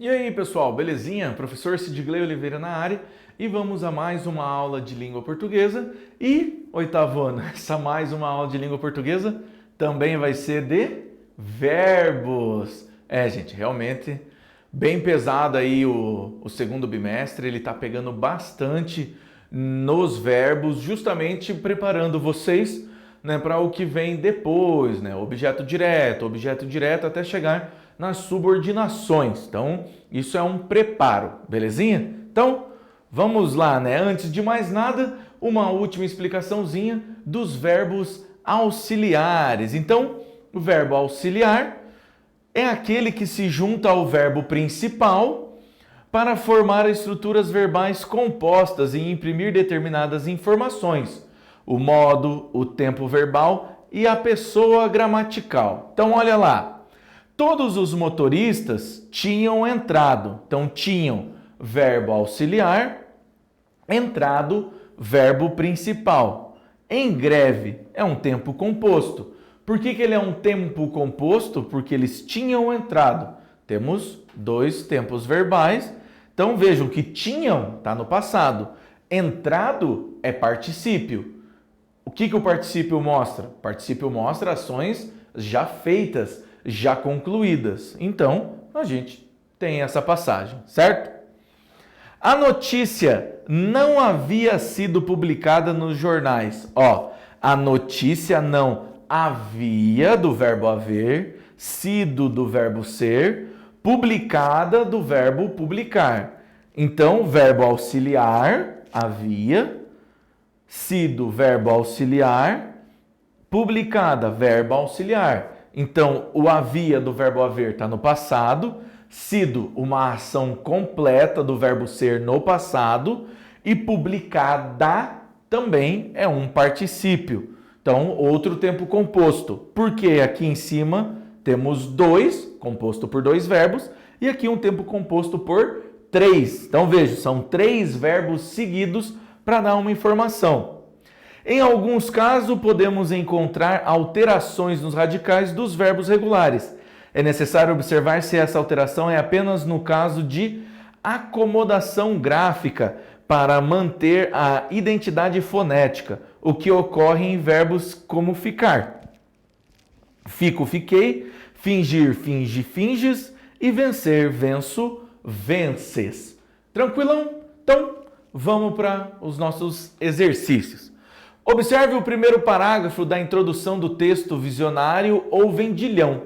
E aí, pessoal, belezinha? Professor Sidgley Oliveira na área e vamos a mais uma aula de língua portuguesa. E, oitavo ano, essa mais uma aula de língua portuguesa também vai ser de verbos. Gente, realmente bem pesado aí o segundo bimestre, ele tá pegando bastante nos verbos, justamente preparando vocês, né, para o que vem depois, né? Objeto direto até chegar nas subordinações. Então, isso é um preparo, belezinha? Então, vamos lá, né? Antes de mais nada, uma última explicaçãozinha dos verbos auxiliares. Então, o verbo auxiliar é aquele que se junta ao verbo principal para formar estruturas verbais compostas e imprimir determinadas informações, o modo, o tempo verbal e a pessoa gramatical. Então, olha lá. Todos os motoristas tinham entrado. Então, tinham verbo auxiliar, entrado, verbo principal. Em greve é um tempo composto. Por que ele é um tempo composto? Porque eles tinham entrado. Temos dois tempos verbais. Então, vejam que tinham está no passado. Entrado é particípio. O que o particípio mostra? O particípio mostra ações já feitas, já concluídas. Então, a gente tem essa passagem, certo? A notícia não havia sido publicada nos jornais. A notícia não havia do verbo haver, sido do verbo ser, publicada do verbo publicar. Então, verbo auxiliar, havia, sido verbo auxiliar, publicada, verbo auxiliar. Então, o havia do verbo haver está no passado, sido uma ação completa do verbo ser no passado e publicada também é um particípio. Então, outro tempo composto. Porque aqui em cima temos dois, composto por dois verbos, e aqui um tempo composto por três. Então, veja, são três verbos seguidos para dar uma informação. Em alguns casos, podemos encontrar alterações nos radicais dos verbos regulares. É necessário observar se essa alteração é apenas no caso de acomodação gráfica para manter a identidade fonética, o que ocorre em verbos como ficar. Fico, fiquei, fingir, finge, finges e vencer, venço, vences. Tranquilão? Então, vamos para os nossos exercícios. Observe o primeiro parágrafo da introdução do texto visionário ou vendilhão.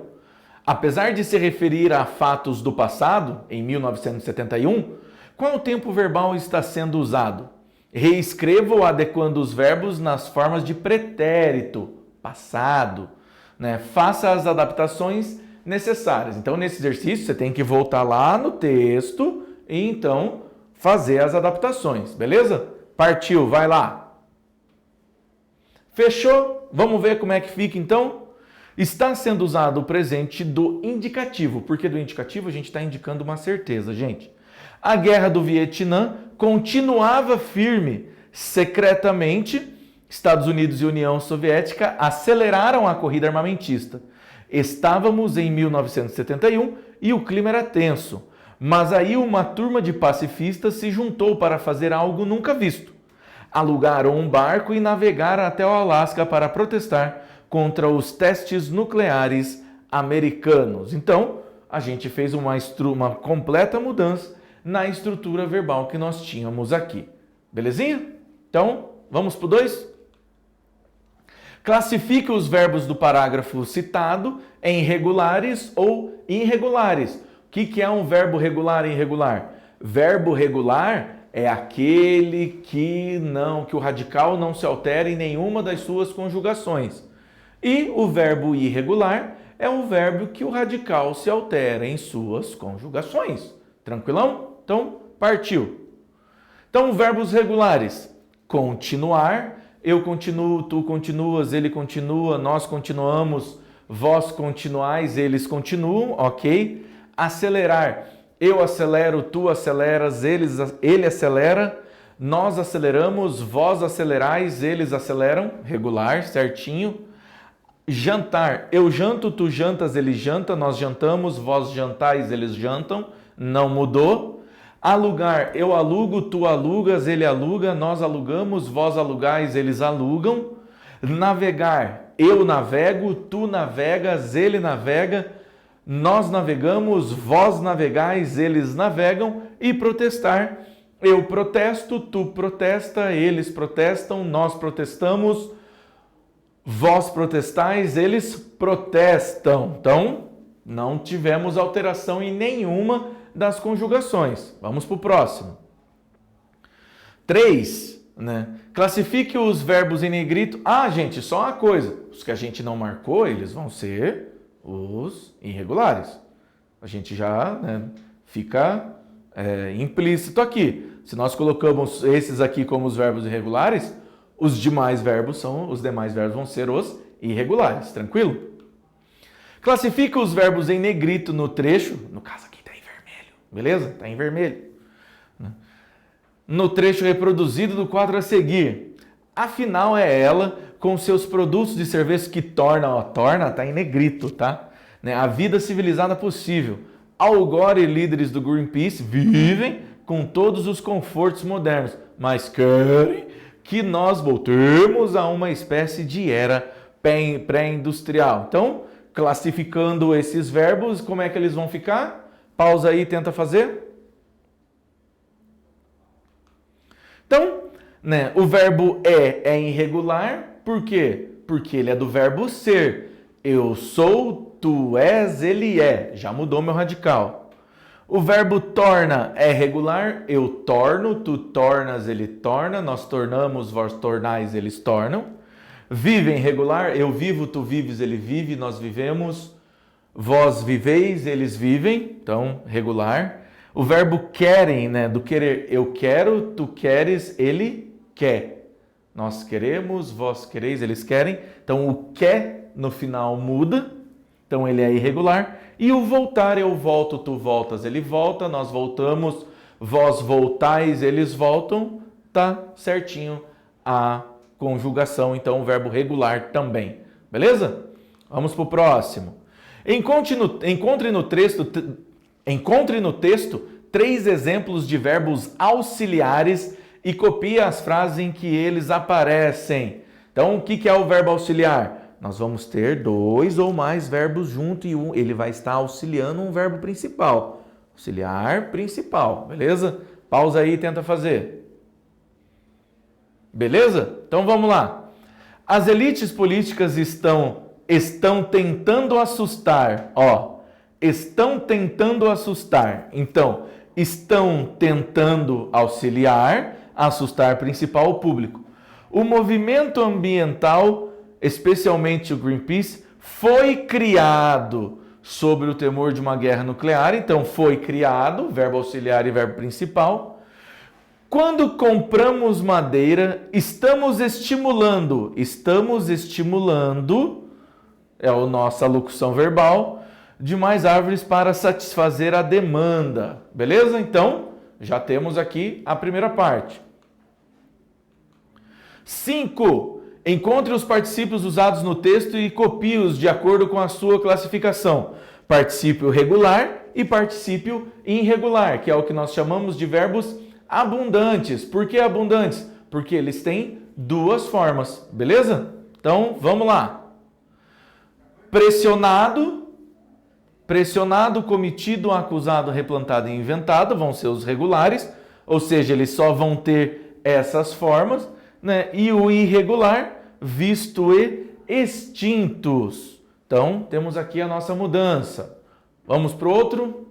Apesar de se referir a fatos do passado, em 1971, qual tempo verbal está sendo usado? Reescreva-o adequando os verbos nas formas de pretérito, passado. Faça as adaptações necessárias. Então, nesse exercício, você tem que voltar lá no texto e, então, fazer as adaptações, beleza? Partiu, vai lá! Fechou? Vamos ver como é que fica então? Está sendo usado o presente do indicativo. Porque do indicativo a gente está indicando uma certeza, gente. A guerra do Vietnã continuava firme. Secretamente, Estados Unidos e União Soviética aceleraram a corrida armamentista. Estávamos em 1971 e o clima era tenso. Mas aí uma turma de pacifistas se juntou para fazer algo nunca visto. Alugaram um barco e navegaram até o Alasca para protestar contra os testes nucleares americanos. Então, a gente fez uma completa mudança na estrutura verbal que nós tínhamos aqui. Belezinha? Então, vamos para o 2? Classifique os verbos do parágrafo citado em regulares ou irregulares. O que é um verbo regular e irregular? Verbo regular é aquele que o radical não se altera em nenhuma das suas conjugações. E o verbo irregular é o verbo que o radical se altera em suas conjugações. Tranquilão? Então, partiu. Então, verbos regulares. Continuar, eu continuo, tu continuas, ele continua, nós continuamos, vós continuais, eles continuam, ok? Acelerar. Eu acelero, tu aceleras, ele acelera, nós aceleramos, vós acelerais, eles aceleram, regular, certinho. Jantar, eu janto, tu jantas, ele janta, nós jantamos, vós jantais, eles jantam, não mudou. Alugar, eu alugo, tu alugas, ele aluga, nós alugamos, vós alugais, eles alugam. Navegar, eu navego, tu navegas, ele navega, nós navegamos, vós navegais, eles navegam. E protestar, eu protesto, tu protesta, eles protestam, nós protestamos, vós protestais, eles protestam. Então, não tivemos alteração em nenhuma das conjugações. Vamos para o próximo. 3, né? Classifique os verbos em negrito. Ah, gente, só uma coisa. Os que a gente não marcou, eles vão ser os irregulares. A gente já, né, fica implícito aqui. Se nós colocamos esses aqui como os verbos irregulares, os demais verbos vão ser os irregulares. Tranquilo? Classifica os verbos em negrito no trecho. No caso aqui está em vermelho. Beleza? Está em vermelho. No trecho reproduzido do quadro a seguir. Afinal, é ela com seus produtos de serviço que torna está em negrito, tá? A vida civilizada possível. Al Gore e líderes do Greenpeace vivem com todos os confortos modernos, mas querem que nós voltemos a uma espécie de era pré-industrial. Então, classificando esses verbos, como é que eles vão ficar? Pausa aí e tenta fazer. Então, né, o verbo é irregular, por quê? Porque ele é do verbo ser. Eu sou, tu és, ele é. Já mudou meu radical. O verbo torna é regular. Eu torno, tu tornas, ele torna. Nós tornamos, vós tornais, eles tornam. Vive regular. Eu vivo, tu vives, ele vive, nós vivemos. Vós viveis, eles vivem. Então, regular. O verbo querem, né, do querer, eu quero, tu queres, ele quer. Nós queremos, vós quereis, eles querem. Então, o quer no final muda. Então, ele é irregular. E o voltar, eu volto, tu voltas, ele volta. Nós voltamos, vós voltais, eles voltam. Tá certinho a conjugação. Então, o verbo regular também. Beleza? Vamos para o próximo. Encontre no texto 3 exemplos de verbos auxiliares e copie as frases em que eles aparecem. Então, o que é o verbo auxiliar? Nós vamos ter 2 ou mais verbos juntos e ele vai estar auxiliando um verbo principal. Auxiliar principal, beleza? Pausa aí e tenta fazer. Beleza? Então vamos lá. As elites políticas estão tentando assustar, estão tentando assustar. Então, estão tentando auxiliar, assustar principal o público. O movimento ambiental, especialmente o Greenpeace, foi criado sobre o temor de uma guerra nuclear. Então, foi criado, verbo auxiliar e verbo principal. Quando compramos madeira, estamos estimulando, é a nossa locução verbal, de mais árvores para satisfazer a demanda. Beleza? Então, já temos aqui a primeira parte. 5. Encontre os particípios usados no texto e copie-os de acordo com a sua classificação. Particípio regular e particípio irregular, que é o que nós chamamos de verbos abundantes. Por que abundantes? Porque eles têm 2 formas. Beleza? Então, vamos lá. Pressionado, cometido, acusado, replantado e inventado vão ser os regulares, ou seja, eles só vão ter essas formas, né? E o irregular, visto e extintos. Então, temos aqui a nossa mudança. Vamos para o outro.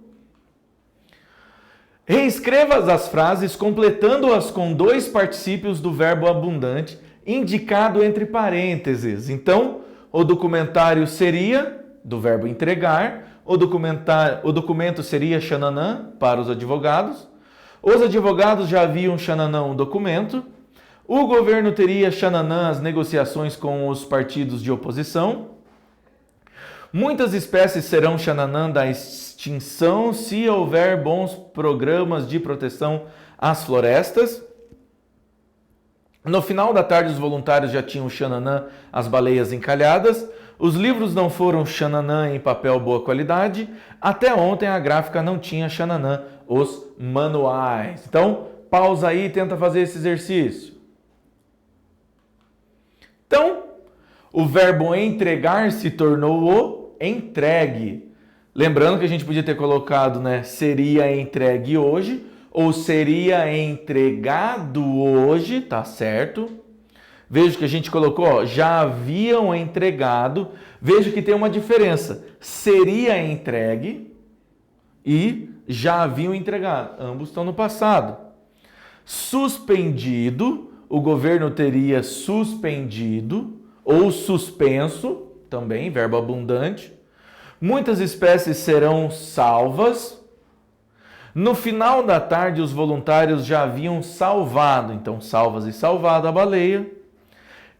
Reescreva as frases completando-as com 2 particípios do verbo abundante, indicado entre parênteses. Então, o documentário seria do verbo entregar, o documento seria xananã para os advogados, os advogados já haviam xananã um documento, o governo teria xananã as negociações com os partidos de oposição, muitas espécies serão xananã da extinção se houver bons programas de proteção às florestas. No final da tarde, os voluntários já tinham xananã as baleias encalhadas. Os livros não foram Xananã em papel boa qualidade. Até ontem a gráfica não tinha Xananã, os manuais. Então, pausa aí e tenta fazer esse exercício. Então, o verbo entregar se tornou o entregue. Lembrando que a gente podia ter colocado, né, seria entregue hoje ou seria entregado hoje, tá certo? Veja que a gente colocou, ó, já haviam entregado. Veja que tem uma diferença. Seria entregue e já haviam entregado. Ambos estão no passado. Suspendido, o governo teria suspendido ou suspenso, também, verbo abundante. Muitas espécies serão salvas. No final da tarde, os voluntários já haviam salvado, então salvas e salvado a baleia.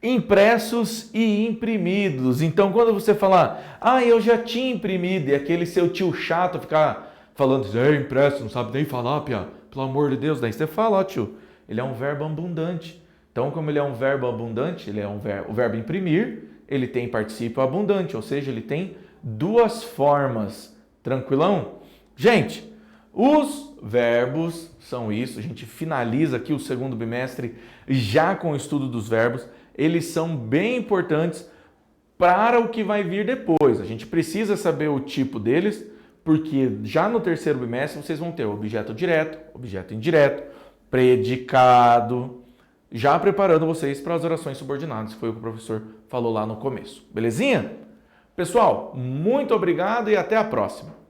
Impressos e imprimidos. Então, quando você falar, eu já tinha imprimido, e aquele seu tio chato ficar falando, impresso, não sabe nem falar, pia, pelo amor de Deus, daí você fala, tio, ele é um verbo abundante. Então, como ele é um verbo abundante, ele é o verbo imprimir, ele tem particípio abundante, ou seja, ele tem duas formas. Tranquilão? Gente, os verbos são isso. A gente finaliza aqui o segundo bimestre já com o estudo dos verbos. Eles são bem importantes para o que vai vir depois. A gente precisa saber o tipo deles, porque já no terceiro bimestre vocês vão ter objeto direto, objeto indireto, predicado, já preparando vocês para as orações subordinadas, que foi o que o professor falou lá no começo. Belezinha? Pessoal, muito obrigado e até a próxima!